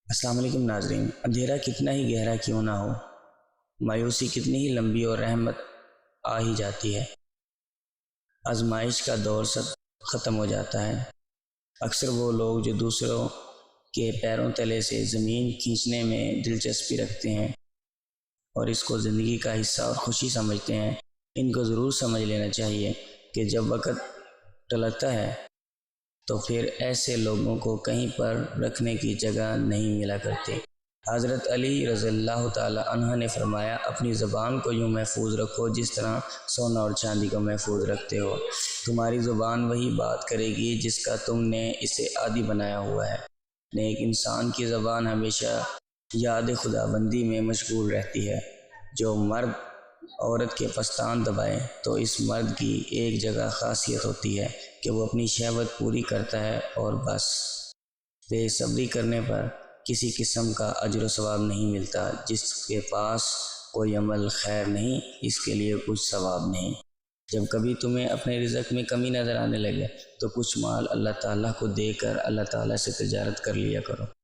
السلام علیکم ناظرین، اندھیرا کتنا ہی گہرا کیوں نہ ہو، مایوسی کتنی ہی لمبی اور رحمت آ ہی جاتی ہے۔ آزمائش کا دور سب ختم ہو جاتا ہے۔ اکثر وہ لوگ جو دوسروں کے پیروں تلے سے زمین کھینچنے میں دلچسپی رکھتے ہیں اور اس کو زندگی کا حصہ اور خوشی سمجھتے ہیں، ان کو ضرور سمجھ لینا چاہیے کہ جب وقت ٹلتا ہے تو پھر ایسے لوگوں کو کہیں پر رکھنے کی جگہ نہیں ملا کرتی۔ حضرت علی رضی اللہ تعالی عنہ نے فرمایا، اپنی زبان کو یوں محفوظ رکھو جس طرح سونا اور چاندی کو محفوظ رکھتے ہو۔ تمہاری زبان وہی بات کرے گی جس کا تم نے اسے عادی بنایا ہوا ہے۔ نیک انسان کی زبان ہمیشہ یاد خدا بندی میں مشغول رہتی ہے۔ جو مرد عورت کے پستان دبائے تو اس مرد کی ایک جگہ خاصیت ہوتی ہے کہ وہ اپنی شہوت پوری کرتا ہے اور بس۔ بے صبری کرنے پر کسی قسم کا اجر و ثواب نہیں ملتا۔ جس کے پاس کوئی عمل خیر نہیں، اس کے لیے کچھ ثواب نہیں۔ جب کبھی تمہیں اپنے رزق میں کمی نظر آنے لگے تو کچھ مال اللہ تعالیٰ کو دے کر اللہ تعالیٰ سے تجارت کر لیا کرو۔